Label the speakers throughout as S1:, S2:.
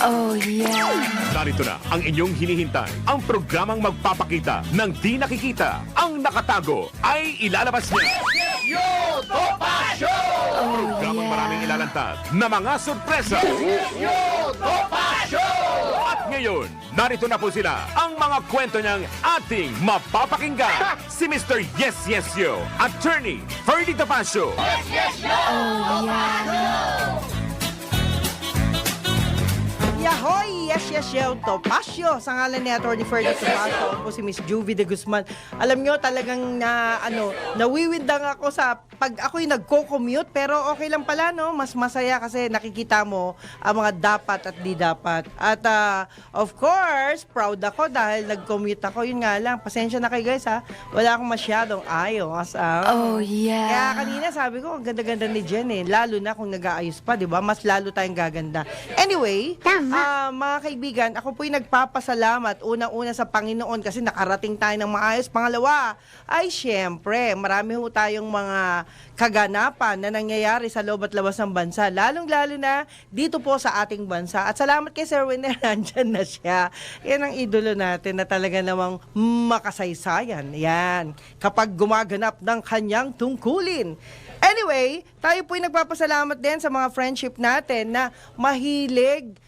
S1: Oh, yeah.
S2: Narito na ang inyong hinihintay. Ang programang magpapakita ng di nakikita. Ang nakatago ay ilalabas niya. Programang maraming ilalantad na mga sorpresa. At ngayon, narito na po sila. Ang mga kwento niyang ating mapapakinggan. Si Mr. Yes Yes Yo, Attorney Ferdy Topacio.
S1: Oh, yeah.
S3: Yahoy! Yes, yes, yes, Topacio. Sa ngalan ni Atty. Ferdy Topacio, ako si Miss Juvie de Guzman. Alam nyo, talagang nawiwindang ako sa pag ako'y nagko-commute, pero okay lang pala, no? Mas masaya kasi nakikita mo ang mga dapat at di dapat. At of course, proud ako dahil nag-commute ako. Yun nga lang, pasensya na kayo guys, ha? Wala akong masyadong ayos.
S1: Oh, yeah.
S3: Kaya kanina sabi ko, ang ganda-ganda ni Jen eh. Lalo na kung nag-aayos pa, di ba? Mas lalo tayong gaganda. Anyway, mga kaibigan, ako po'y nagpapasalamat unang-una sa Panginoon kasi nakarating tayo ng maayos. Pangalawa, ay syempre, marami ho tayong mga kaganapan na nangyayari sa loob at labas ng bansa. Lalong-lalo na dito po sa ating bansa. At salamat kay Sir Winner, nandyan na siya. Yan ang idolo natin na talaga namang makasaysayan. Yan. Kapag gumaganap ng kanyang tungkulin. Anyway, tayo po'y nagpapasalamat din sa mga friendship natin na mahilig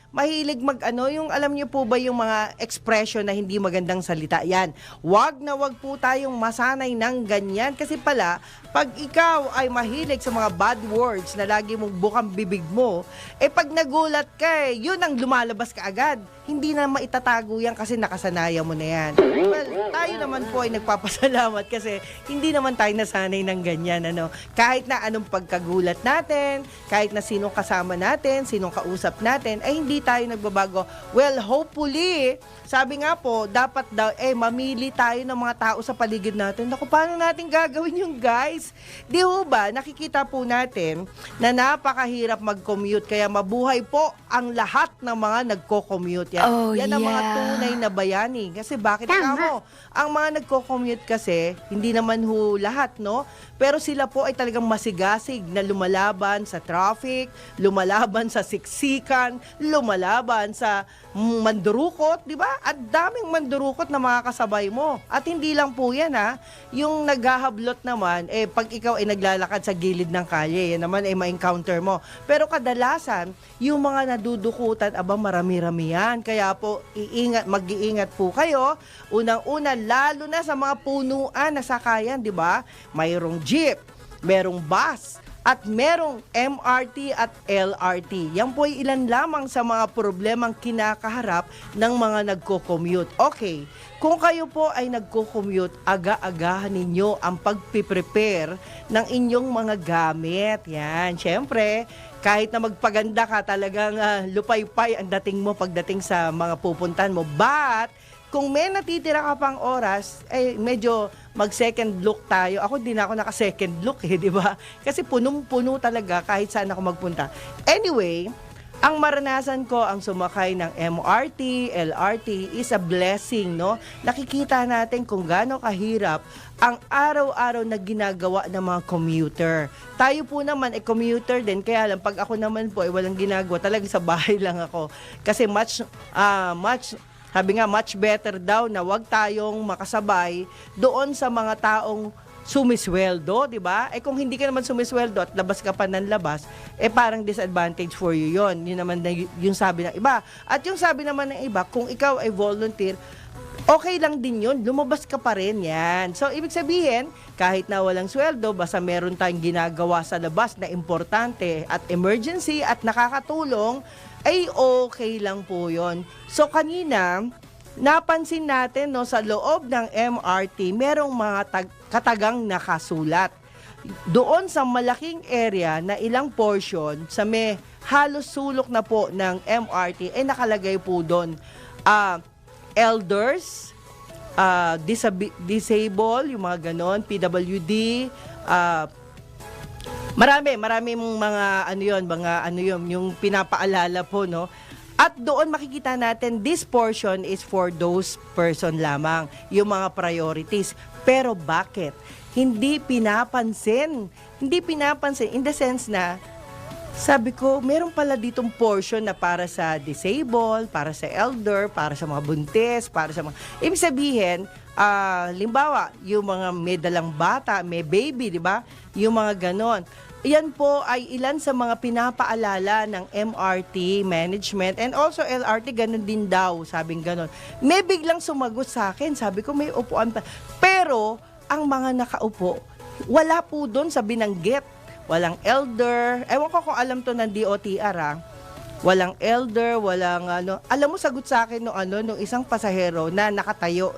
S3: yung alam niyo po ba yung mga expression na hindi magandang salita. Yan. Wag na wag po tayong masanay ng ganyan kasi pala pag ikaw ay mahilig sa mga bad words na lagi mong bukang bibig mo, pag nagulat ka, yun ang lumalabas ka agad. Hindi na maitatago yan kasi nakasanayan mo na yan. Well, tayo naman po ay nagpapasalamat kasi hindi naman tayo nasanay ng ganyan. Kahit na anong pagkagulat natin, kahit na sinong kasama natin, sinong kausap natin, ay hindi tayo nagbabago. Well, hopefully, sabi nga po, dapat daw, mamili tayo ng mga tao sa paligid natin. Naku, paano natin gagawin yung guys? Di ho ba, nakikita po natin na napakahirap mag-commute, kaya mabuhay po ang lahat ng mga nagko-commute. Yan ang mga tunay na bayani. Kasi bakit kamo? Ang mga nagko-commute kasi, hindi naman ho lahat, no? Pero sila po ay talagang masigasig na lumalaban sa traffic, lumalaban sa siksikan, lumalaban sa mandurukot, di ba? At daming mandurukot na mga kasabay mo. At hindi lang po yan, ha? Yung naghahablot naman, pag ikaw ay naglalakad sa gilid ng kalye, yan naman ay ma-encounter mo. Pero kadalasan, yung mga nadudukutan, marami-rami yan. Kaya po, mag-iingat po kayo. Unang-una, lalo na sa mga punuan na sakayan, di ba? Mayroong jeep, merong bus, at merong MRT at LRT. Yan po ay ilan lamang sa mga problemang kinakaharap ng mga nagko-commute. Okay, kung kayo po ay nagko-commute, aga-agahan ninyo ang pagpiprepare ng inyong mga gamit. Yan, syempre, kahit na magpaganda ka, talagang lupay-pay ang dating mo pagdating sa mga pupuntan mo. But, kung may natitira ka pang oras, medyo mag-second look tayo. Ako din ako naka-second look di ba? Kasi punong-puno talaga kahit saan ako magpunta. Anyway, ang maranasan ko ang sumakay ng MRT, LRT is a blessing, no? Nakikita natin kung gaano kahirap ang araw-araw na ginagawa ng mga commuter. Tayo po naman commuter din, kaya lang pag ako naman po walang ginagawa, talaga sa bahay lang ako. Kasi sabi nga, much better daw na wag tayong makasabay doon sa mga taong sumisweldo, di ba? Kung hindi ka naman sumisweldo at labas ka pa ng labas, parang disadvantage for you yon. Yun naman yung sabi ng iba. At yung sabi naman ng iba, kung ikaw ay volunteer, okay lang din yun, lumabas ka pa rin yan. So, ibig sabihin, kahit na walang sweldo, basta meron tayong ginagawa sa labas na importante at emergency at nakakatulong, ay okay lang po yun. So, kanina, napansin natin sa loob ng MRT, merong mga katagang nakasulat. Doon sa malaking area na ilang portion, sa may halos sulok na po ng MRT, nakalagay po doon, elders, disable, yung mga ganon, PWD, Marami mong mga yung pinapaalala po, no? At doon makikita natin, this portion is for those person lamang, yung mga priorities. Pero bakit? Hindi pinapansin in the sense na Sabi ko, meron pala ditong portion na para sa disabled, para sa elder, para sa mga buntis, para sa mga... Ibig sabihin, limbawa, yung mga may dalang bata, may baby, di ba? Yung mga ganon. Yan po ay ilan sa mga pinapaalala ng MRT management and also LRT, ganun din daw, sabing ganon. May biglang sumagot sa akin, sabi ko may upuan pa. Pero, ang mga nakaupo, wala po doon sa binanggit. Walang elder. Ewan ko kung alam to ng DOTR, Walang elder, walang ano. Alam mo, sagot sa akin nung isang pasahero na nakatayo.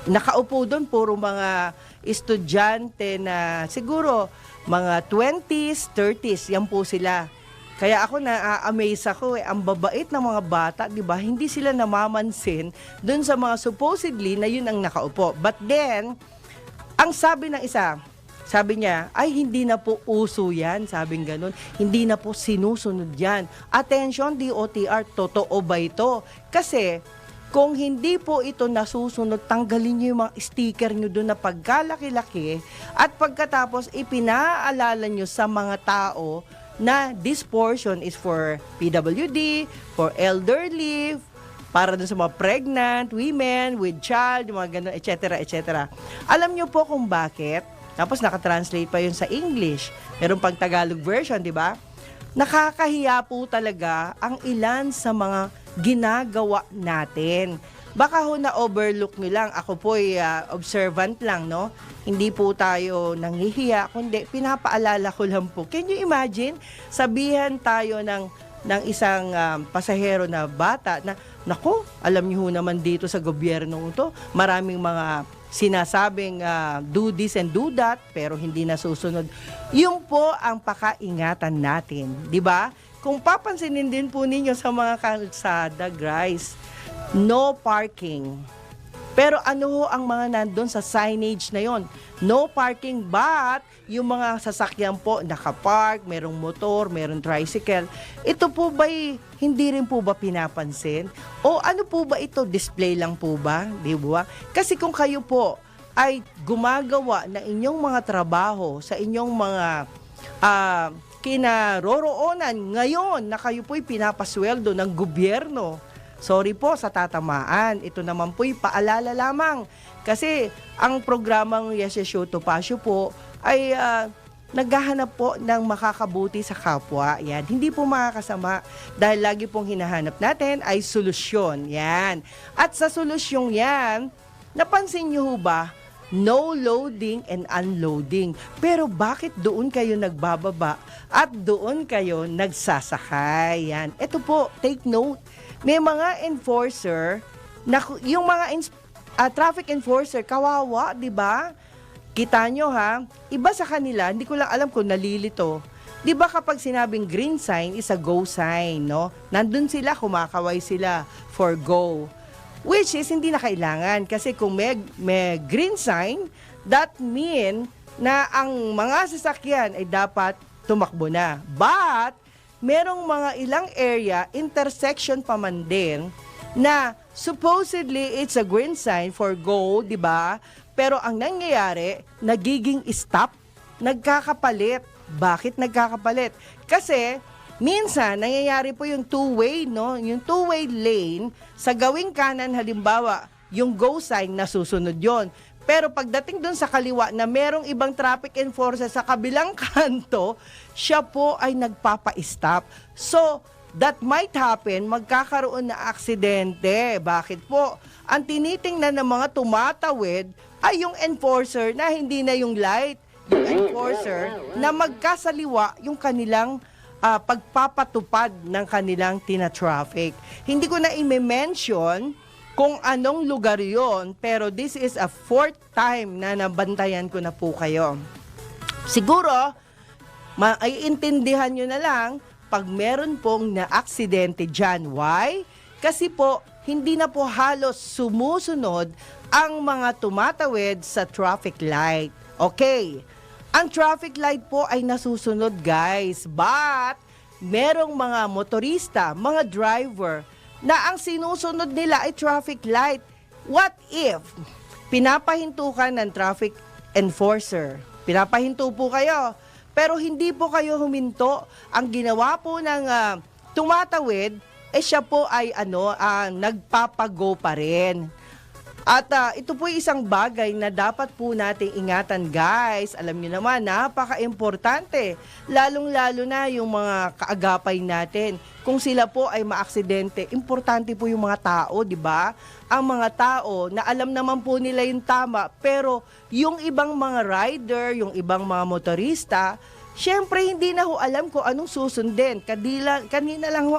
S3: Nakaupo doon, puro mga estudyante na siguro mga 20s, 30s, yan po sila. Kaya ako na-amaze ako ang babait ng mga bata, 'di ba? Hindi sila namamansin doon sa mga supposedly na yun ang nakaupo. But then, ang sabi ng isa, sabi niya, ay hindi na po uso yan, sabing ganun. Hindi na po sinusunod yan. Attention, DOTR, totoo ba ito? Kasi, kung hindi po ito nasusunod, tanggalin niyo yung mga sticker niyo doon na pagkalaki-laki at pagkatapos ipinaalala niyo sa mga tao na this portion is for PWD, for elderly, para dun sa mga pregnant, women, with child, yung mga ganun, etc., etc. Alam niyo po kung bakit? Tapos nakatranslate pa yun sa English. Meron pang Tagalog version, di ba? Nakakahiya po talaga ang ilan sa mga ginagawa natin. Baka ho na-overlook nyo lang. Ako po ay observant lang, no? Hindi po tayo nanghihiya, kundi pinapaalala ko lang po. Can you imagine? Sabihan tayo ng isang pasahero na bata na, naku, alam niyo ho naman dito sa gobyerno ito, maraming mga sinasabing do this and do that, pero hindi nasusunod. Yung po ang pakaingatan natin, di ba? Kung papansinin din po ninyo sa mga kalsada, guys, no parking. Pero ano ho ang mga nandun sa signage na yon? No parking, but yung mga sasakyan po nakapark, merong motor, merong tricycle. Ito po ba'y hindi rin po ba pinapansin? O ano po ba ito? Display lang po ba? Di ba? Kasi kung kayo po ay gumagawa ng inyong mga trabaho sa inyong mga kinaroroonan ngayon na kayo po'y pinapasweldo ng gobyerno, sorry po sa tatamaan. Ito naman po'y paalala lamang. Kasi ang programang Yes Yes Show Topacio po ay naghahanap po ng makakabuti sa kapwa. Yan. Hindi po makakasama dahil lagi pong hinahanap natin ay solusyon. Yan. At sa solusyong yan, napansin niyo ho ba? No loading and unloading. Pero bakit doon kayo nagbababa at doon kayo nagsasakay? Yan. Ito po, take note. May mga enforcer, na, yung mga traffic enforcer, kawawa, di ba? Kita nyo ha, iba sa kanila, hindi ko lang alam kung nalilito. Di ba kapag sinabing green sign is a go sign, no? Nandun sila, kumakaway sila for go. Which is, hindi na kailangan. Kasi kung may green sign, that mean na ang mga sasakyan ay dapat tumakbo na. But, merong mga ilang area, intersection pa man din, na supposedly it's a green sign for go, di ba? Pero ang nangyayari, nagiging stop, nagkakapalit. Bakit nagkakapalit? Kasi, minsan, nangyayari po yung two-way, no? Yung two-way lane, sa gawing kanan, halimbawa, yung go sign, nasusunod yon. Pero pagdating dun sa kaliwa na merong ibang traffic enforcer sa kabilang kanto, siya po ay nagpapa-stop. So, that might happen, magkakaroon na aksidente. Bakit po? Ang tinitingnan ng mga tumatawid ay yung enforcer na hindi na yung light. Yung enforcer na magkasaliwa yung kanilang pagpapatupad ng kanilang tina-traffic. Hindi ko na i-mention kung anong lugar yon, pero this is a fourth time na nabantayan ko na po kayo. Siguro, maiintindihan nyo na lang pag meron pong na-aksidente dyan. Why? Kasi po, hindi na po halos sumusunod ang mga tumatawid sa traffic light. Okay. Ang traffic light po ay nasusunod, guys. But, merong mga motorista, mga driver, na ang sinusunod nila ay traffic light. What if pinapahinto ka ng traffic enforcer? Pinapahinto po kayo. pero hindi po kayo huminto. Ang ginawa po ng tumatawid, siya po ay nagpapago pa rin. At ito po isang bagay na dapat po nating ingatan, guys. Alam niyo naman, napaka-importante. Lalong-lalo na yung mga kaagapay natin. Kung sila po ay maaksidente, importante po yung mga tao, di ba? Ang mga tao na alam naman po nila yung tama, pero yung ibang mga rider, yung ibang mga motorista, syempre hindi na ho alam kung anong susundin. Kanina lang ho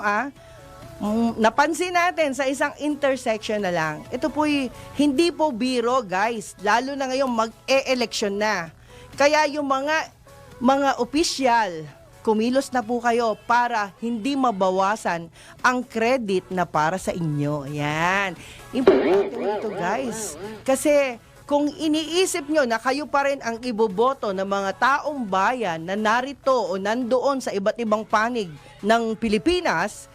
S3: napansin natin sa isang intersection na lang. Ito po hindi po biro, guys. Lalo na ngayon mag-e-eleksyon na. Kaya yung mga opisyal, kumilos na po kayo para hindi mabawasan ang credit na para sa inyo. Yan. Importante ito, guys. Kasi kung iniisip nyo na kayo pa rin ang iboboto ng mga taong bayan na narito o nandoon sa iba't ibang panig ng Pilipinas,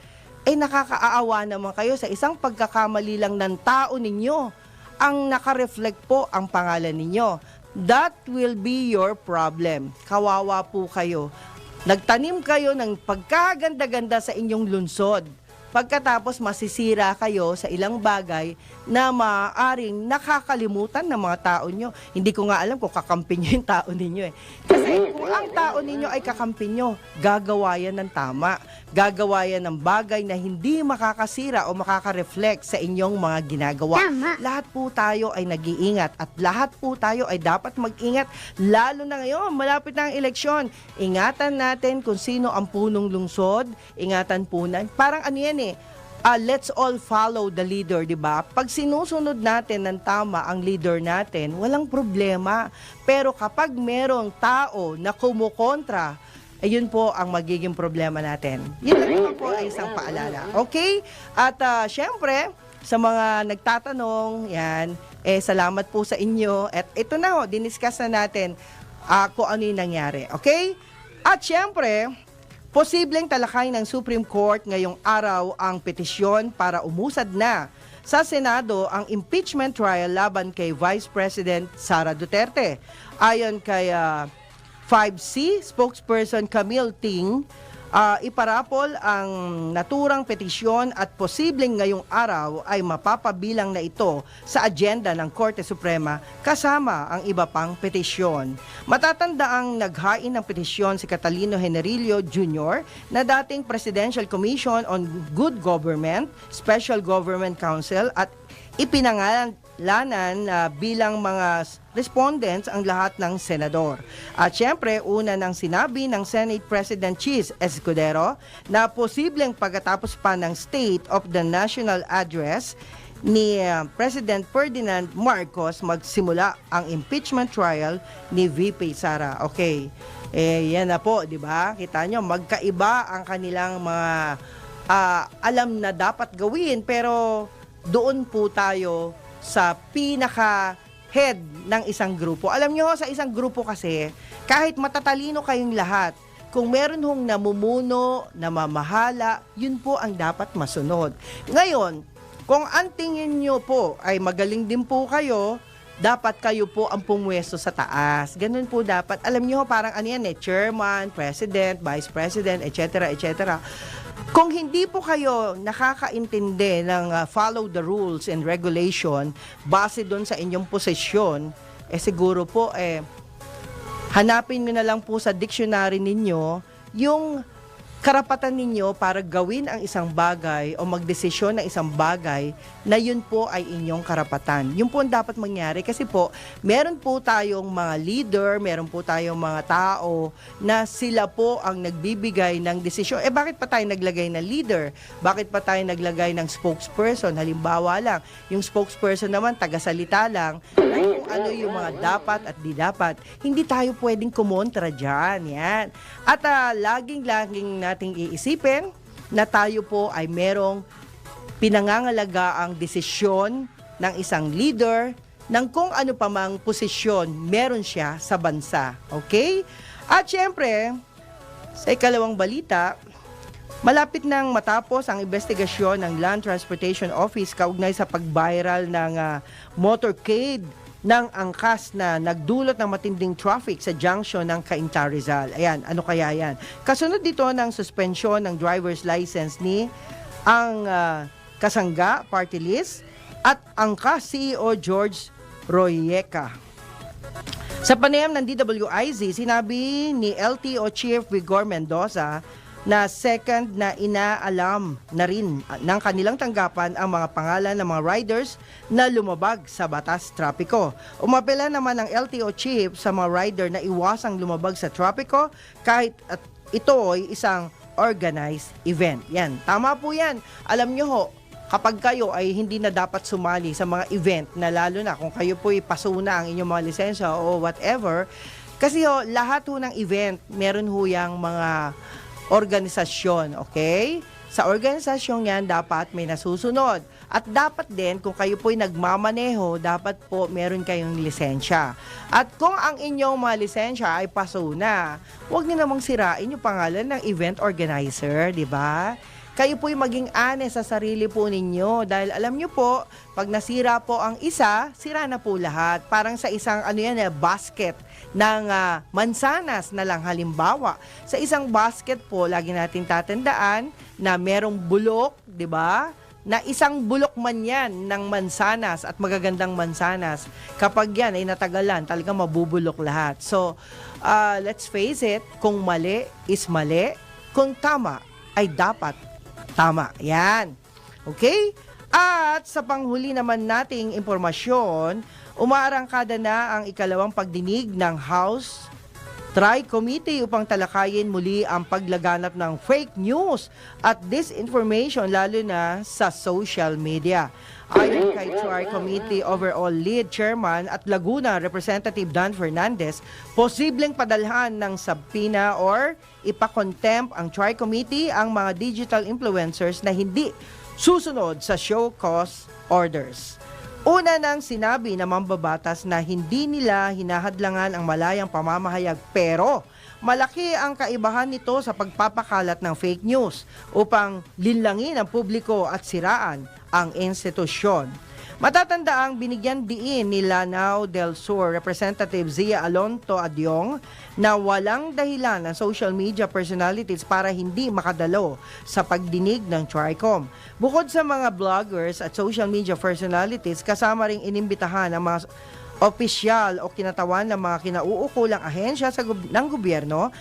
S3: nakakaaawa naman kayo sa isang pagkakamali lang ng tao ninyo. Ang nakareflect po ang pangalan ninyo. That will be your problem. Kawawa po kayo. Nagtanim kayo ng pagkaganda-ganda sa inyong lungsod. Pagkatapos masisira kayo sa ilang bagay na maaaring nakakalimutan ng mga tao nyo. Hindi ko nga alam kung kakampi nyo yung tao ninyo Kasi kung ang tao ninyo ay kakampi nyo, gagawa yan ng tama. Gagawa yan ng bagay na hindi makakasira o makaka-reflect sa inyong mga ginagawa.
S4: Tama.
S3: Lahat po tayo ay nag-iingat at lahat po tayo ay dapat mag-ingat. Lalo na ngayon, malapit na ang eleksyon. Ingatan natin kung sino ang punong lungsod. Ingatan po na. Parang ano yan let's all follow the leader, di ba? Pag sinusunod natin ng tama ang leader natin, walang problema. Pero kapag merong tao na kumukontra, ayun po ang magiging problema natin. Yun lang naman po ay isang paalala. Okay? At syempre, sa mga nagtatanong, yan, salamat po sa inyo. At ito na diniscuss na natin kung ano yung nangyari. Okay? At syempre, posibleng talakay ng Supreme Court ngayong araw ang petisyon para umusad na sa Senado ang impeachment trial laban kay Vice President Sara Duterte. Ayon kay 5C spokesperson Camille Ting, iparapol ang naturang petisyon at posibleng ngayong araw ay mapapabilang na ito sa agenda ng Korte Suprema kasama ang iba pang petisyon. Matatandaang naghain ng petisyon si Catalino Generillo Jr. na dating Presidential Commission on Good Government, Special Government Council at ipinangalanan bilang mga respondents ang lahat ng senador. At syempre, una nang sinabi ng Senate President Chis Escudero na posibleng pagkatapos pa ng State of the National Address ni President Ferdinand Marcos magsimula ang impeachment trial ni VP Sara. Okay. Yan na po, di ba? Kita nyo, magkaiba ang kanilang mga alam na dapat gawin, pero doon po tayo sa pinaka-head ng isang grupo. Alam nyo, sa isang grupo kasi, kahit matatalino kayong lahat, kung meron hong namumuno, namamahala, yun po ang dapat masunod. Ngayon, kung ang tingin nyo po ay magaling din po kayo, dapat kayo po ang pumwesto sa taas. Ganun po dapat. Alam nyo, parang ano yan chairman, president, vice president, etc., etc. Kung hindi po kayo nakakaintindi ng follow the rules and regulation base doon sa inyong posisyon, siguro po hanapin nyo na lang po sa dictionary ninyo yung karapatan ninyo para gawin ang isang bagay o magdesisyon ng isang bagay na yun po ay inyong karapatan. Yun po ang dapat mangyari kasi po meron po tayong mga leader, meron po tayong mga tao na sila po ang nagbibigay ng desisyon. Bakit pa tayo naglagay ng leader? Bakit pa tayo naglagay ng spokesperson? Halimbawa lang, yung spokesperson naman tagasalita lang na kung ano yung mga dapat at di dapat. Hindi tayo pwedeng kumontra dyan. Yan. At laging nating iisipin na tayo po ay merong pinangangalagaang desisyon ng isang leader ng kung ano pa mang posisyon meron siya sa bansa. Okay? At syempre, sa ikalawang balita, malapit nang matapos ang investigasyon ng Land Transportation Office kaugnay sa pag-viral ng motorcade ng angkas na nagdulot ng matinding traffic sa junction ng Cainta Rizal. Ayan, ano kaya yan? Kasunod dito ng suspensyon ng driver's license ni ang Kasangga Party List at angkas CEO George Royeca. Sa panayam ng DWIZ, sinabi ni LTO Chief Vigor Mendoza na second na inaalam na rin ng kanilang tanggapan ang mga pangalan ng mga riders na lumabag sa batas trapiko. Umapela naman ang LTO Chief sa mga rider na iwasang lumabag sa trapiko kahit at ito ay isang organized event. Yan, tama po yan. Alam nyo ho, kapag kayo ay hindi na dapat sumali sa mga event na lalo na kung kayo po'y pasuna ang inyong mga lisensya o whatever, kasi ho, lahat ho ng event, meron ho yung mga organisasyon, okay? Sa organisasyon yan, dapat may nasusunod. At dapat din, kung kayo po'y nagmamaneho, dapat po meron kayong lisensya. At kung ang inyong mga lisensya ay pasuna, huwag niyo namang sirain yung pangalan ng event organizer, di ba? Kayo po'y maging honest sa sarili po ninyo. Dahil alam nyo po, pag nasira po ang isa, sira na po lahat. Parang sa isang basket ng mansanas na lang halimbawa. Sa isang basket po, lagi natin tatandaan na merong bulok, di ba? Na isang bulok man yan ng mansanas at magagandang mansanas. Kapag yan ay natagalan, talagang mabubulok lahat. So, let's face it, kung mali is mali, kung tama ay dapat tama. Yan. Okay? At sa panghuli naman nating impormasyon, umaarangkada na ang ikalawang pagdinig ng House Tri-Committee upang talakayin muli ang paglaganap ng fake news at disinformation lalo na sa social media. Ayon kay Tri-Committee Overall Lead Chairman at Laguna Representative Dan Fernandez, posibleng padalhan ng subpoena or ipakontempt ang Tri-Committee ang mga digital influencers na hindi susunod sa show cause orders. Una nang sinabi ng mambabatas na hindi nila hinahadlangan ang malayang pamamahayag pero malaki ang kaibahan nito sa pagpapakalat ng fake news upang linlangin ang publiko at siraan ang institusyon. Matatandaang binigyan diin ni Lanao del Sur Representative Zia Alonto Adyong na walang dahilan ng social media personalities para hindi makadalo sa pagdinig ng TRICOM. Bukod sa mga vloggers at social media personalities, kasama ring inimbitahan ang mga opisyal o kinatawan ng mga kinauukulang ahensya ng gobyerno,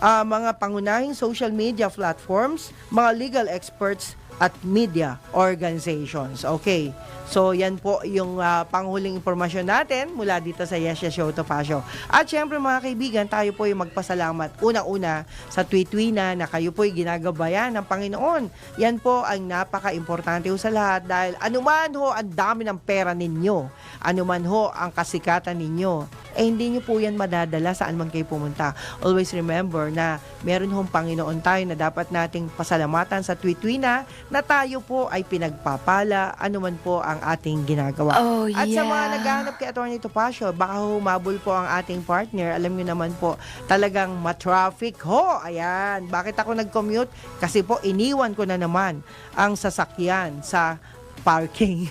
S3: mga pangunahing social media platforms, mga legal experts at media organizations. Okay. So, yan po yung panghuling impormasyon natin mula dito sa Yes Yes Show to Pasyo. At syempre mga kaibigan, tayo po yung magpasalamat una-una sa tweet-tweena na kayo po yung ginagabayan ng Panginoon. Yan po ang napaka-importante ho sa lahat dahil anuman ho ang dami ng pera ninyo, anuman ho ang kasikatan ninyo, hindi nyo po yan madadala saan man kayo pumunta. Always remember na meron hong Panginoon tayo na dapat nating pasalamatan sa tweet-tweena na tayo po ay pinagpapala anuman po ang ating ginagawa.
S1: Oh,
S3: At sa mga
S1: yeah.
S3: naghahanap kay Atty. Topacio, baka humabol po ang ating partner. Alam niyo naman po, talagang matraffic ho. Ayan. Bakit ako nag-commute? Kasi po, iniwan ko na naman ang sasakyan sa parking.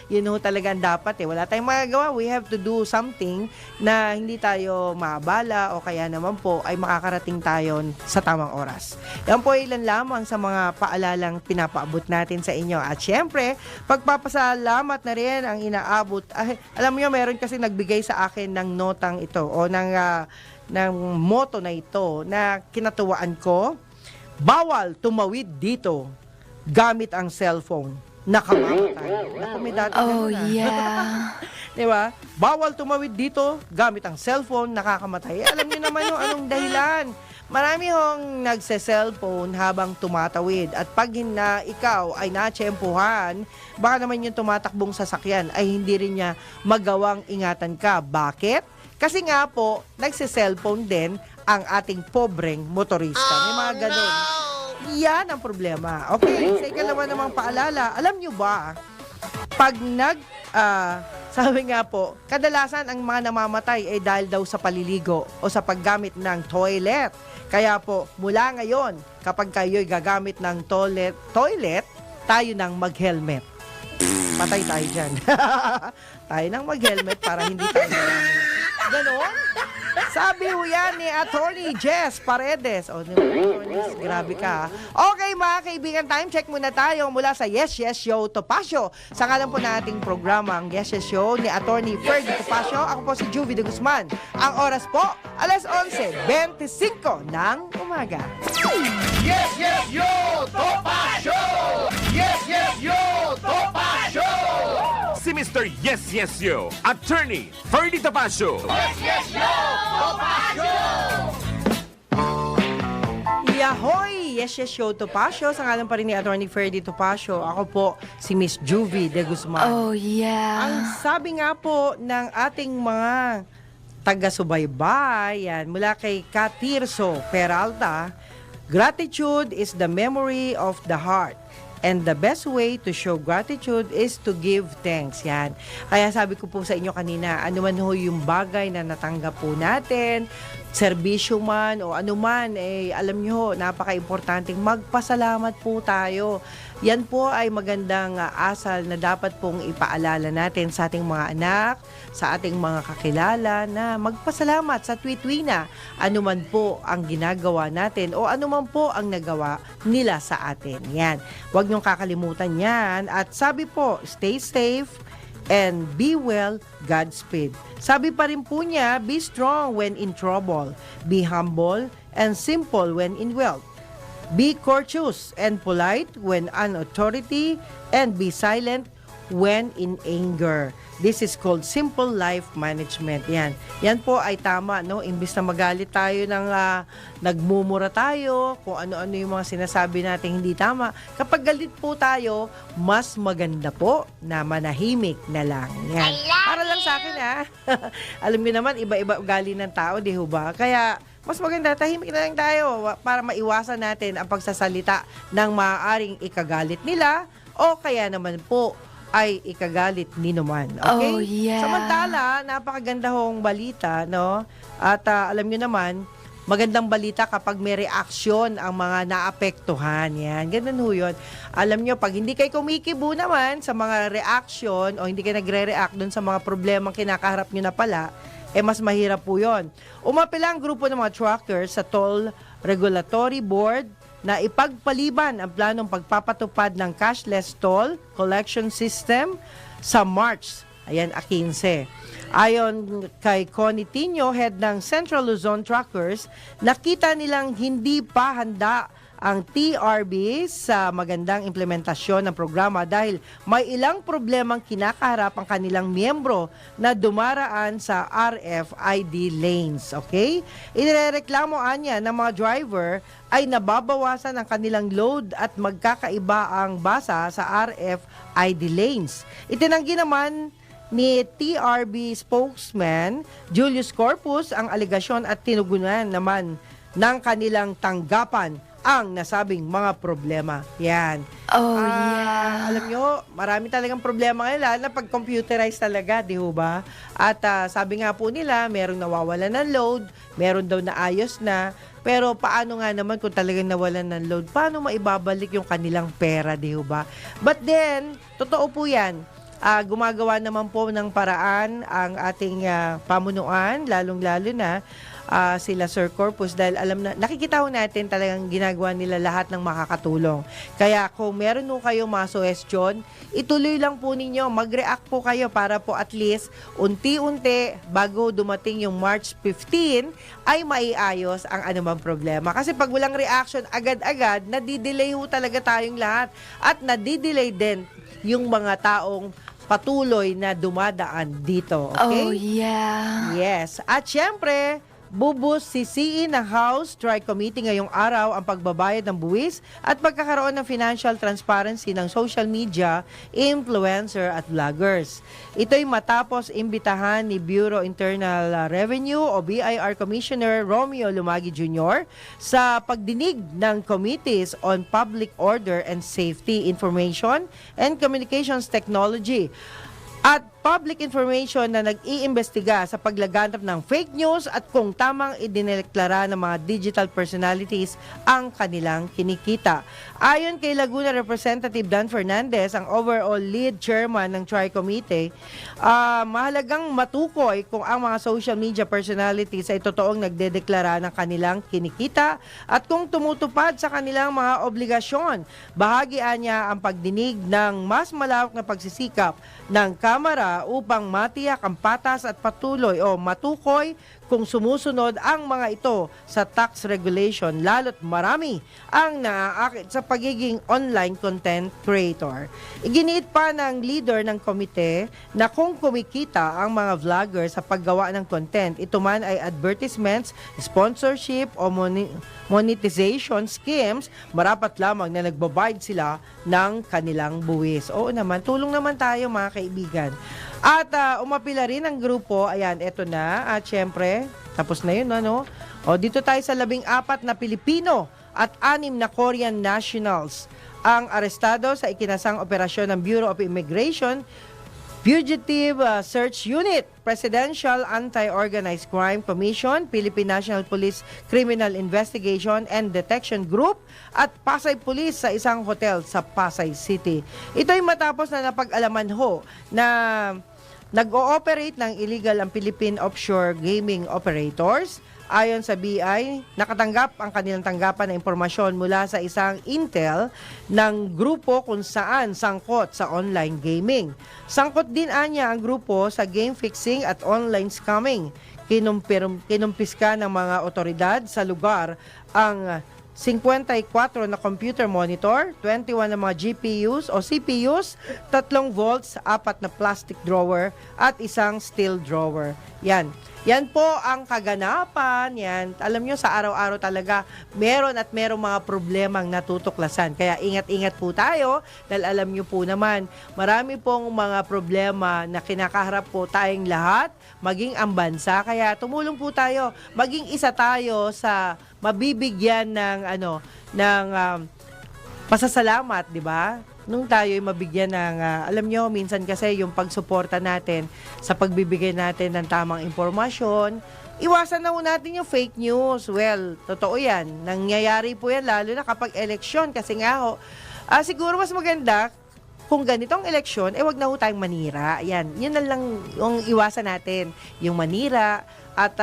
S3: Yun ho talaga ang dapat eh. Wala tayong magagawa. We have to do something na hindi tayo maabala o kaya naman po ay makakarating tayo sa tamang oras. Yan po ilan lamang sa mga paalalang pinapaabot natin sa inyo. At syempre, pagpapasalamat na rin ang inaabot. Ay, alam mo meron kasi nagbigay sa akin ng notang ito o ng motto na ito na kinatuwaan ko. Bawal tumawid dito gamit ang cellphone. Nakamamatay. Naku, may dati
S1: Oh,
S3: ganun, ah.
S1: yeah.
S3: Diba? Bawal tumawid dito gamit ang cellphone, nakakamatay. Alam niyo naman yung anong dahilan. Marami hong nagse-cellphone habang tumatawid. At pag ikaw ay natsyempuhan, baka naman yung tumatakbong sasakyan ay hindi rin niya magawang ingatan ka. Bakit? Kasi nga po, nagse-cellphone din ang ating pobreng motorista. May mga ganun. Yan ang problema. Okay, sa ikalawa namang paalala, alam nyo ba, pag sabi nga po, kadalasan ang mga namamatay ay dahil daw sa paliligo o sa paggamit ng toilet. Kaya po, mula ngayon, kapag kayo'y gagamit ng toilet, tayo nang mag-helmet. patay tayo dyan. Tayo nang mag-helmet para hindi tayo ganon. Sabi ho yan ni Attorney Jess Paredes. O, attorneys, grabe ka. Okay mga kaibigan, time check muna tayo mula sa Yes Yes Show Topacio. Sa ngalan po nating programa, ang Yes Yes Show ni Attorney Fergie Topacio. Ako po si Juvie de Guzman. Ang oras po, alas 11:25 ng umaga.
S4: Yes, yes, yo, Topacio! Yes, yes, yo, Topacio!
S2: Si Mr. Yes Yes Yo, Attorney Ferdy Topacio.
S4: Yes, yes, yo, Topacio!
S3: Yahoy! Yes, yes, show Topacio. Sa ngalan pa rin ni Attorney Ferdy Topacio. Ako po si Miss Juvie de Guzman.
S1: Oh, yeah.
S3: Ang sabi nga po ng ating mga taga-subaybay, yan, mula kay Katirso Peralta, gratitude is the memory of the heart. And the best way to show gratitude is to give thanks. Yan. Kaya sabi ko po sa inyo kanina, ano man ho yung bagay na natanggap po natin, serbisyo man o ano man, alam nyo, napaka-importanting magpasalamat po tayo. Yan po ay magandang asal na dapat pong ipaalala natin sa ating mga anak, sa ating mga kakilala na magpasalamat sa tuwi-tuwi ano man po ang ginagawa natin o ano man po ang nagawa nila sa atin. Yan. Huwag niyong kakalimutan yan. At sabi po, stay safe and be well, Godspeed. Sabi pa rin po niya, be strong when in trouble, be humble and simple when in wealth. Be courteous and polite when on authority, and be silent when in anger. This is called simple life management. Yan. Yan po ay tama, no? Imbis na magalit tayo ng nagmumura tayo, kung ano-ano yung mga sinasabi natin hindi tama. Kapag galit po tayo, mas maganda po na manahimik na lang. Yan. Para lang sa akin, ha? Alam niyo naman, iba-iba ugali ng tao, di ho ba? Kaya, mas maganda, tahimik na lang tayo para maiwasan natin ang pagsasalita ng maaaring ikagalit nila o kaya naman po ay ikagalit ni naman. Okay?
S1: Oh, yeah.
S3: Samantala, napakaganda hong balita, no? At alam nyo naman, magandang balita kapag may reaksyon ang mga naapektuhan. Yan, ganun ho yun. Alam nyo, pag hindi kayo kumikibo naman sa mga reaction o hindi kayo nagre-react dun sa mga problemang kinakaharap nyo na pala, mas mahirap po yun. Umapila ang grupo ng mga truckers sa Toll Regulatory Board na ipagpaliban ang planong pagpapatupad ng cashless toll collection system sa March 15. Ayon kay Connie Tino, head ng Central Luzon Truckers, nakita nilang hindi pa handa ang TRB sa magandang implementasyon ng programa dahil may ilang problemang kinakaharap ang kanilang miyembro na dumaraan sa RFID lanes. Okay? Inireklamo anya ng mga driver ay nababawasan ang kanilang load at magkakaiba ang basa sa RFID lanes. Itinanggi naman ni TRB spokesman Julius Corpus ang alegasyon at tinugunan naman ng kanilang tanggapan ang nasabing mga problema. Yan.
S1: Oh, yeah.
S3: Alam nyo, marami talagang problema ngayon, lalo na pag computerized talaga, di ho ba? At sabi nga po nila, merong nawawala ng load, meron daw na ayos na, pero paano nga naman kung talagang nawalan ng load, paano maibabalik yung kanilang pera, di ho ba? But then, totoo po yan, gumagawa naman po ng paraan ang ating pamunuan, lalong-lalo na sila Sir Corpus dahil alam na, nakikita ho natin talagang ginagawa nila lahat ng makakatulong. Kaya kung meron ho kayong mga suggestion, ituloy lang po ninyo, mag-react po kayo para po at least unti-unti bago dumating yung March 15 ay maiayos ang anumang problema. Kasi pag walang reaction agad-agad, nadidelay ho talaga tayong lahat at nadidelay din yung mga taong patuloy na dumadaan dito. Okay?
S1: Oh, yeah.
S3: Yes. At syempre, sisiin ng House Tri-Committee ngayong araw ang pagbabayad ng buwis at pagkakaroon ng financial transparency ng social media, influencer at vloggers. Ito'y matapos imbitahan ni Bureau Internal Revenue o BIR Commissioner Romeo Lumagi Jr. sa pagdinig ng Committees on Public Order and Safety, Information and Communications Technology. At public information na nag-iimbestiga sa paglaganap ng fake news at kung tamang idineklara ng mga digital personalities ang kanilang kinikita. Ayon kay Laguna Representative Dan Fernandez, ang overall lead chairman ng Tri-Committee, mahalagang matukoy kung ang mga social media personalities ay totoong nagdedeklara ng kanilang kinikita at kung tumutupad sa kanilang mga obligasyon. Bahagian niya ang pagdinig ng mas malawak na pagsisikap ng Kamara upang matiyak ang patas at patuloy o matukoy kung sumusunod ang mga ito sa tax regulation, lalo't marami ang naaakit sa pagiging online content creator. Iginiit pa ng leader ng komite na kung kumikita ang mga vlogger sa paggawa ng content, ito man ay advertisements, sponsorship o monetization schemes, marapat lamang na nagbabayad sila ng kanilang buwis. Oo naman, tulong naman tayo mga kaibigan. At umapila rin ang grupo, ayan, eto na, at syempre, tapos na yun, ano? O, dito tayo sa 14 na Pilipino at 6 na Korean nationals ang arestado sa ikinasang operasyon ng Bureau of Immigration, Fugitive Search Unit, Presidential Anti-Organized Crime Commission, Philippine National Police Criminal Investigation and Detection Group at Pasay Police sa isang hotel sa Pasay City. Ito ay matapos na napag-alaman ho na nag-ooperate ng illegal ang Philippine offshore gaming operators. Ayon sa BI, nakatanggap ang kanilang tanggapan ng impormasyon mula sa isang intel ng grupo kung saan sangkot sa online gaming. Sangkot din anya ang grupo sa game fixing at online scamming. Kinumpiska ng mga otoridad sa lugar ang 54 na computer monitor, 21 na mga GPUs o CPUs, 3 volts, 4 na plastic drawer at isang steel drawer. Yan. Yan po ang kaganapan. Yan. Alam nyo, sa araw-araw talaga, meron mga problemang natutuklasan. Kaya ingat-ingat po tayo dahil alam nyo po naman, marami pong mga problema na kinakaharap po tayong lahat, maging ang bansa. Kaya tumulong po tayo, maging isa tayo sa mabibigyan ng pasasalamat, di ba? Nung tayo ay mabigyan ng, alam nyo, minsan kasi yung pagsuporta natin sa pagbibigay natin ng tamang impormasyon, iwasan na ho natin yung fake news. Well, totoo yan. Nangyayari po yan lalo na kapag eleksyon. Kasi nga ho, siguro mas maganda kung ganitong eleksyon, wag na ho tayong manira. Yan, yun na lang yung iwasan natin. Yung manira. At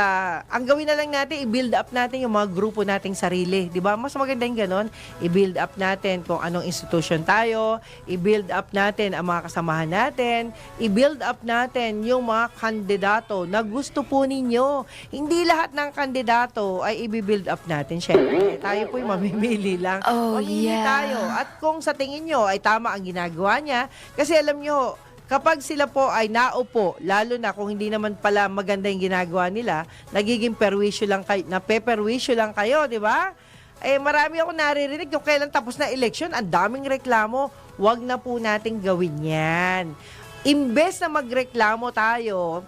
S3: ang gawin na lang natin, i-build up natin yung mga grupo nating sarili. Di ba? Mas maganda yung ganon. I-build up natin kung anong institution tayo. I-build up natin ang mga kasamahan natin. I-build up natin yung mga kandidato na gusto po ninyo. Hindi lahat ng kandidato ay i-build up natin. Siyempre, tayo po'y mamimili lang.
S1: Oh,
S3: Mamili
S1: yeah.
S3: tayo. At kung sa tingin nyo ay tama ang ginagawa niya, kasi alam nyo, kapag sila po ay naupo, lalo na kung hindi naman pala maganda yung ginagawa nila, nagiging perwisyo lang kayo, napeperwisyo lang kayo, di ba? Marami ako naririnig, yung kailan tapos na eleksyon, ang daming reklamo, wag na po nating gawin yan. Imbes na magreklamo tayo,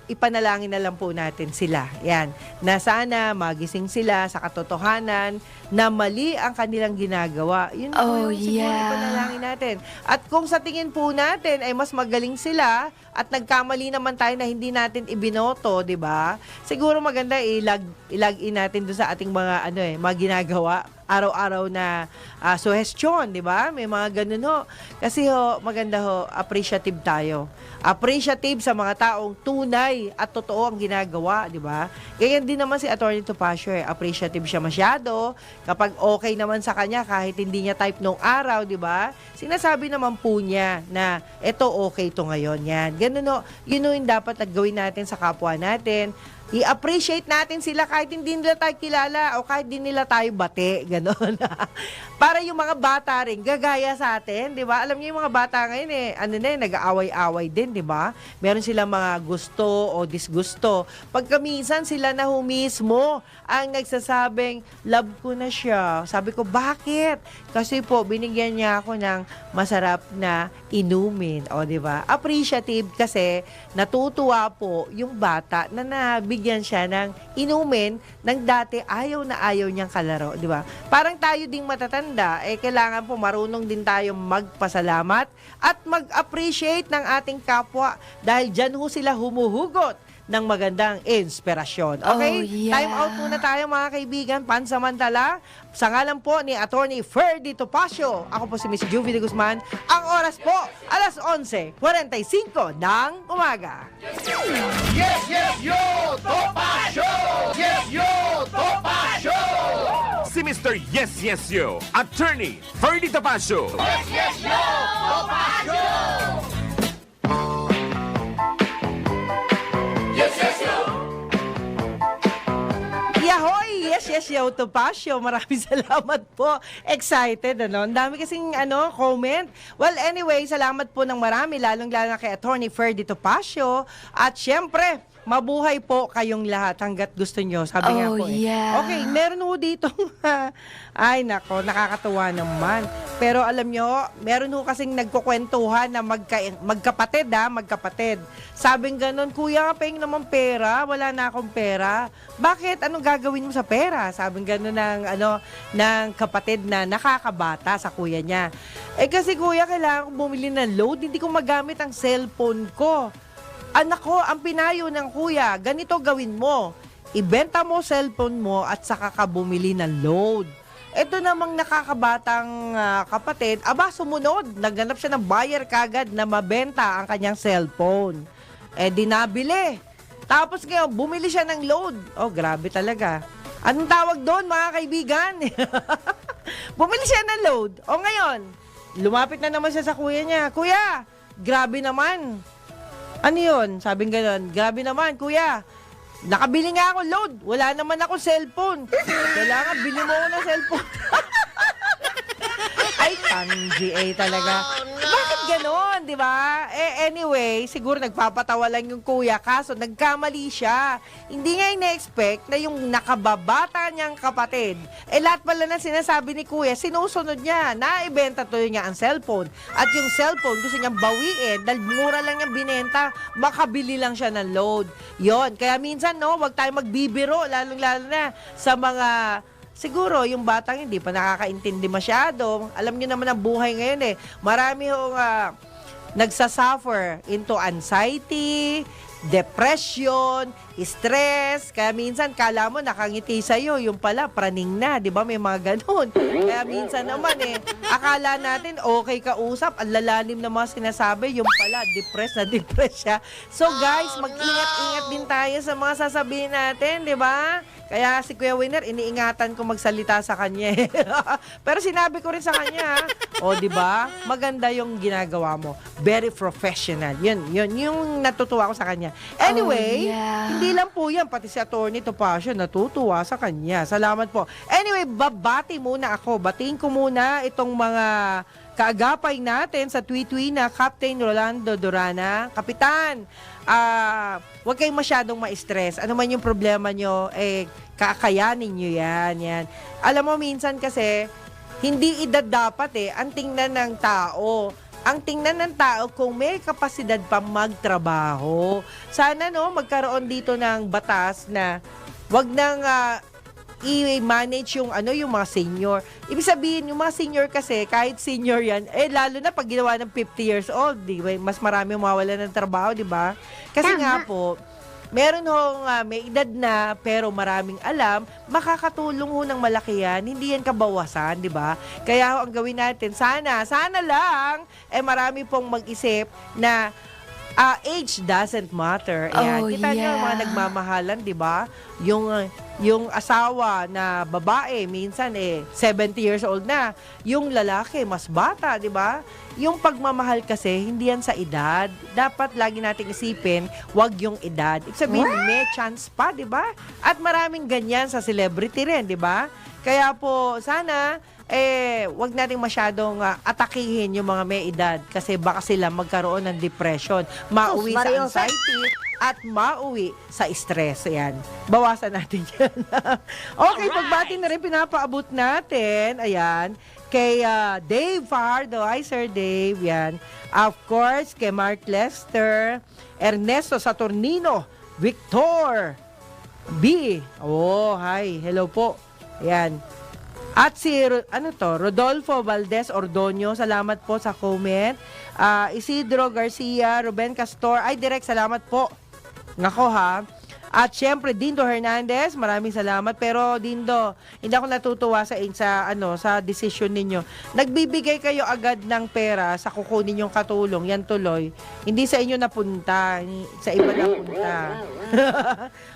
S3: ipanalangin na lang po natin sila. Yan, na sana magising sila sa katotohanan na mali ang kanilang ginagawa. Yun po
S1: Oh,
S3: yung siguro
S1: yeah.
S3: ipanalangin natin. At kung sa tingin po natin ay mas magaling sila at nagkamali naman tayo na hindi natin ibinoto, di ba? Siguro maganda ilag-in natin doon sa ating mga mga ginagawa araw-araw na suggestion, di ba? May mga ganun ho. Kasi maganda appreciative tayo. Appreciative sa mga taong tunay at totoo ang ginagawa, di ba? Ganyan din naman si Atty. Topacio, appreciative siya masyado. Kapag okay naman sa kanya, kahit hindi niya type nung araw, di ba? Sinasabi naman po niya na eto okay to ngayon, yan. Ganun ho. Yun yung dapat naggawin natin sa kapwa natin. I-appreciate natin sila kahit hindi nila tayo kilala o kahit hindi nila tayo bate, gano'n. Para yung mga bata rin, gagaya sa atin, di ba? Alam niyo yung mga bata ngayon nag-aaway-away din, di ba? Meron silang mga gusto o disgusto. Pagkaminsan sila na mismo ang nagsasabing, love ko na siya. Sabi ko, bakit? Kasi po, binigyan niya ako ng masarap na inumin, o di ba? Appreciative kasi natutuwa po yung bata na nabigyan bibigyan siya ng inumin ng dati ayaw na ayaw niyang kalaro, di ba? Parang tayo ding matatanda, kailangan po marunong din tayo magpasalamat at mag-appreciate ng ating kapwa dahil dyan ho sila humuhugot ng magandang inspirasyon. Okay?
S1: Oh, yeah.
S3: Time out muna tayo mga kaibigan, pansamantala. Sa ngalan po ni Attorney Ferdy Topacio, ako po si Miss Juvie de Guzman. Ang oras po, alas 11:45 ng umaga.
S4: Yes, yes, yo! Topacio! Yes, yo! Topacio!
S2: Si Mr. Yes, Yes, Yo, Attorney Ferdy Topacio.
S4: Yes, yes, yo! Topacio! Yes, yes, yo!
S3: Yahoy! Yes, yes, yo, Topacio. Maraming salamat po. Excited, ano? Ang dami kasing, comment. Well, anyway, salamat po ng marami, lalong-lalo na kay Attorney Ferdy Topacio. At syempre, mabuhay po kayong lahat hanggat gusto nyo. Sabi nga
S1: Oh,
S3: po
S1: yeah.
S3: Okay, meron ho dito. Ay, nako, nakakatuwa naman. Pero alam nyo, meron ho kasing nagkukwentuhan na magkapatid. Sabing ganun, kuya, pahing naman pera. Wala na akong pera. Bakit? Anong gagawin mo sa pera? Sabing ganun ng kapatid na nakakabata sa kuya niya. Kasi kuya, kailangan kong bumili ng load. Hindi ko magamit ang cellphone ko. Anak ko, ang pinayo ng kuya, ganito gawin mo. Ibenta mo cellphone mo at saka ka bumili ng load. Ito namang nakakabatang kapatid, sumunod. Naghanap siya ng buyer kagad na mabenta ang kanyang cellphone. Di nabili. Tapos ngayon, bumili siya ng load. Oh, grabe talaga. Anong tawag doon, mga kaibigan? Bumili siya ng load. O ngayon, lumapit na naman siya sa kuya niya. Kuya, grabe naman. Ano yun? Sabing gano'n, grabe naman, kuya. Nakabili nga ako load. Wala naman ako cellphone. Kailangan, bili mo ako ng cellphone. Ay, GA talaga. Bakit ganon, di ba? Anyway, siguro nagpapatawa lang yung kuya, kaso nagkamali siya. Hindi nga ina-expect na yung nakababata niyang kapatid, lahat pala na sinasabi ni kuya, sinusunod niya. Naibenta to niya ang cellphone. At yung cellphone, gusto niyang bawiin, dahil mura lang niyang binenta, makabili lang siya ng load. Yon, kaya minsan, wag tayo magbibiro, lalong-lalo na sa mga siguro, yung batang hindi pa nakakaintindi masyado. Alam niyo naman ang buhay ngayon Marami hong nagsasuffer into anxiety, depression, stress. Kaya minsan, kala mo nakangiti sa'yo, yung pala, praning na. Di ba? May mga ganun. Kaya minsan naman akala natin okay ka usap, ang lalalim na mga sinasabi, yung pala, depressed siya. So guys, mag-ingat-ingat din tayo sa mga sasabihin natin, di ba? Kaya si Kuya Winner, iniingatan ko magsalita sa kanya. Pero sinabi ko rin sa kanya, di ba? Maganda yung ginagawa mo. Very professional. Yun yung natutuwa ko sa kanya. Anyway,
S1: Oh, yeah.
S3: hindi lang po yan, pati si Attorney Topacio natutuwa sa kanya. Salamat po. Anyway, babati muna ako. Batiin ko muna itong mga kaagapay natin sa tweet na Captain Rolando Durana. Kapitan, huwag kayong masyadong ma-stress. Ano man yung problema nyo, kakayanin nyo yan. Alam mo, minsan kasi, hindi edad dapat ang tingnan ng tao. Ang tingnan ng tao kung may kapasidad pa magtrabaho. Sana magkaroon dito ng batas na wag nang i-manage yung mga senior. Ibig sabihin, yung mga senior kasi, kahit senior yan, lalo na pag ginawa ng 50 years old, di ba? Mas marami mawawala ng trabaho, di ba? Kasi nga po, meron may edad na, pero maraming alam, makakatulong ng malaki yan, hindi yan kabawasan, di ba? Kaya ang gawin natin, sana lang, marami pong mag-isip na age doesn't matter. Ayan.
S1: Oh,
S3: Kita niyo
S1: yeah.
S3: mga nagmamahalan, di ba? Yung asawa na babae, minsan 70 years old na. Yung lalaki, mas bata, di ba? Yung pagmamahal kasi, hindi yan sa edad. Dapat lagi nating isipin, wag yung edad. Ibig sabihin, may chance pa, di ba? At maraming ganyan sa celebrity rin, di ba? Kaya po, sana, wag nating masyadong atakihin yung mga may edad kasi baka sila magkaroon ng depression, mauwi sa anxiety at mauwi sa stress. Ayan. Bawasan natin yan. Okay, pagbati na rin pinapaabot natin. Ayan. Kay Dave Fajardo. Hi, Sir Dave. Yan. Of course, kay Mark Lester, Ernesto Saturnino, Victor B. Oh, hi. Hello po. Ayan. At si, Rodolfo Valdez Ordonio, salamat po sa comment. Isidro Garcia, Ruben Castor, ay direct, salamat po. Nako ha. At syempre, Dindo Hernandez, maraming salamat. Pero Dindo, hindi ako natutuwa sa decision ninyo. Nagbibigay kayo agad ng pera sa kukunin yung katulong, yan tuloy. Hindi sa inyo napunta, sa iba napunta.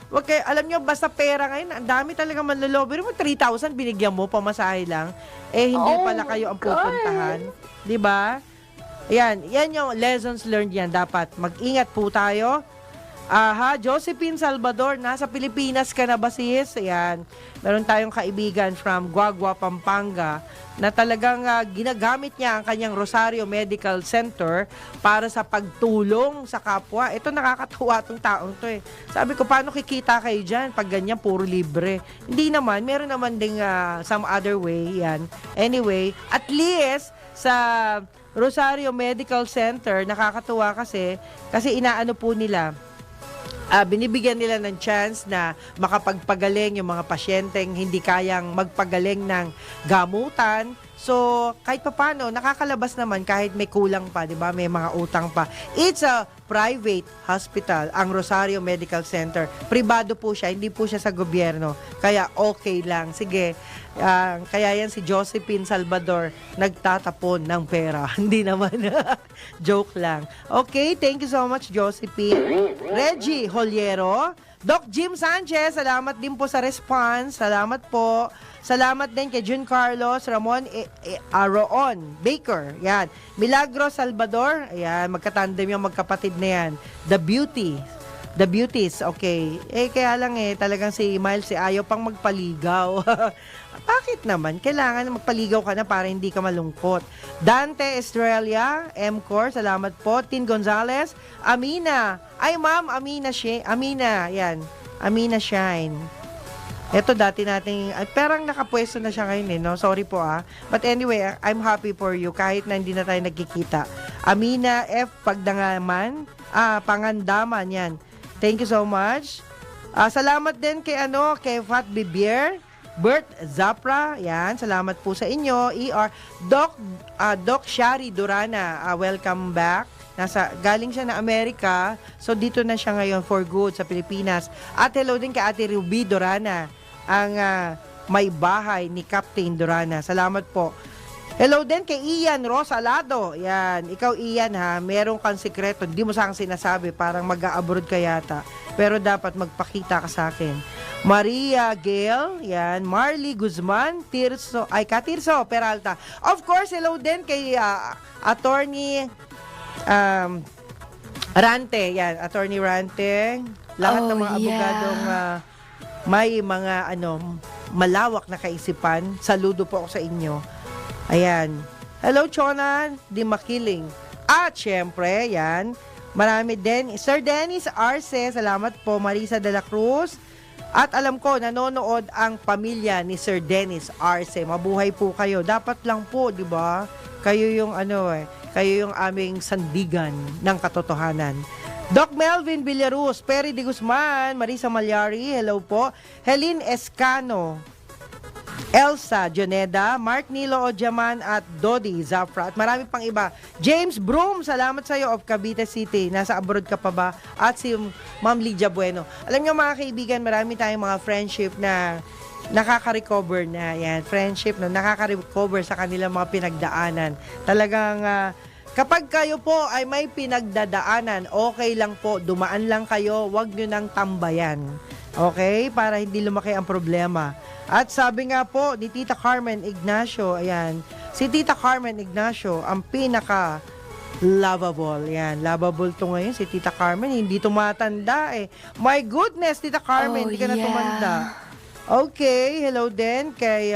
S3: Okay, alam nyo, basta pera ngayon, ang dami talaga manlolobo. Pero 3,000 binigyan mo, pamasahe lang. Hindi pala kayo ang pupuntahan. Di ba? Yan yung lessons learned yan. Dapat mag-ingat po tayo. Josephine Salvador, nasa Pilipinas ka na ba sis? Ayan, meron tayong kaibigan from Guagua, Pampanga na talagang ginagamit niya ang kanyang Rosario Medical Center para sa pagtulong sa kapwa. Ito nakakatuwa tong taong to eh. Sabi ko, paano kikita kayo dyan pag ganyan, puro libre? Hindi naman, meron naman ding some other way yan. Anyway, at least sa Rosario Medical Center, nakakatuwa kasi inaano po nila, binibigyan nila ng chance na makapagpagaling yung mga pasyenteng hindi kayang magpagaling ng gamutan. So, kahit paano, nakakalabas naman kahit may kulang pa, di ba? May mga utang pa. It's a private hospital, ang Rosario Medical Center. Pribado po siya, hindi po siya sa gobyerno. Kaya okay lang. Sige, kaya yan si Josephine Salvador nagtatapon ng pera. Hindi naman. Joke lang. Okay, thank you so much, Josephine. Reggie Holiero. Doc Jim Sanchez, salamat din po sa response. Salamat po. Salamat din kay Jun Carlos, Ramon Roon Baker. Yan. Milagro Salvador. Ayan, magkatandem yung magkapatid na yan. The Beauties, okay. Kaya lang talagang si Miles ayaw pang magpaligaw. Bakit naman? Kailangan magpaligaw ka na para hindi ka malungkot. Dante Estrella, M-Core, salamat po. Tin Gonzalez, Amina. Ay, ma'am, Amina, yan. Amina Shine. Ito dati nating, perang nakapwesto na siya ngayon no? Sorry po But anyway, I'm happy for you kahit na hindi na tayo nagkikita. Amina F. Pagdangaman, Pangandaman, yan. Thank you so much. Salamat din kay Fat Bibier, Bert Zapra, yan. Salamat po sa inyo. Doc Shari Durana, welcome back. Galing siya na Amerika, so dito na siya ngayon for good sa Pilipinas. At hello din kay Ate Ruby Durana, ang may bahay ni Captain Durana. Salamat po. Hello din kay Ian Rosalado. Yan, ikaw Ian meron kang sikreto, hindi mo sa akin sinasabi, parang mag-a-abroad ka yata. Pero dapat magpakita ka sa akin. Maria Gale, yan, Marley Guzman, Katirso Peralta. Of course, hello din kay Attorney Rante, yan, Attorney Rante. Lahat ng mga abogadong may mga malawak na kaisipan. Saludo po ako sa inyo. Ayan. Hello, Chonan Di Makiling. At syempre, yan, marami din. Sir Dennis Arce, salamat po. Marisa de la Cruz. At alam ko, nanonood ang pamilya ni Sir Dennis Arce. Mabuhay po kayo. Dapat lang po, di ba? Kayo yung kayo yung aming sandigan ng katotohanan. Doc Melvin Villaruz, Perry de Guzman, Marisa Malyari, hello po. Helene Escano, Elsa Joneda, Mark Nilo Ojaman at Dodi Zafra at marami pang iba. James Broom, salamat sa iyo of Cavite City. Nasa abroad ka pa ba? At si Ma'am Lydia Bueno. Alam niyo mga kaibigan, marami tayong mga friendship na nakaka-recover na. Yan, friendship na nakaka-recover sa kanilang mga pinagdaanan. Talagang kapag kayo po ay may pinagdadaanan, okay lang po, dumaan lang kayo, wag nyo nang tambayan. Okay? Para hindi lumaki ang problema. At sabi nga po ni Tita Carmen Ignacio, ayan, si Tita Carmen Ignacio, ang pinaka lovable. Yan, lovable to ngayon si Tita Carmen, hindi tumatanda My goodness, Tita Carmen, hindi ka na tumanda. Okay, hello din kay,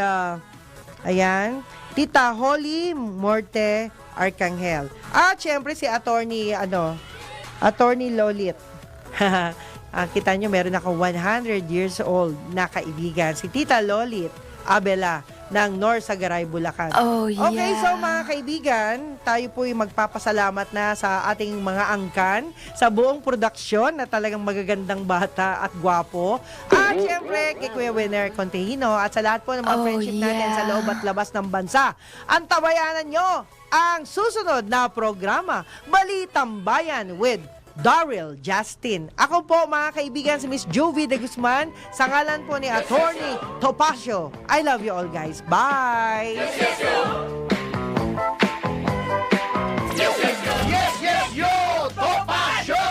S3: ayan, Tita Holly Morte Arcangel. At syempre si Attorney Lolit. Kita nyo, meron ako 100 years old na kaibigan. Si Tita Lolit Abela. ng Norsagaray, Bulacan.
S1: Oh, yeah.
S3: Okay, so mga kaibigan, tayo po'y magpapasalamat na sa ating mga angkan, sa buong produksyon na talagang magagandang bata at gwapo. At syempre, kay Kuya Winner Contehino at sa lahat po ng mga
S1: Oh,
S3: friendship natin
S1: yeah.
S3: sa loob at labas ng bansa. Antabayanan nyo ang susunod na programa, Balitang Bayan with Daryl Justin. Ako po mga kaibigan si Miss Jovie de Guzman sa ngalan po ni Attorney Topacio. I love you all guys. Bye!
S4: Yes, yes, yo! Topacio!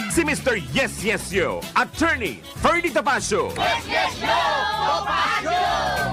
S2: Si Mr. Yes Yes Yo, Attorney Ferdy Tapasio.
S4: Yes, yes, yo! Topacio!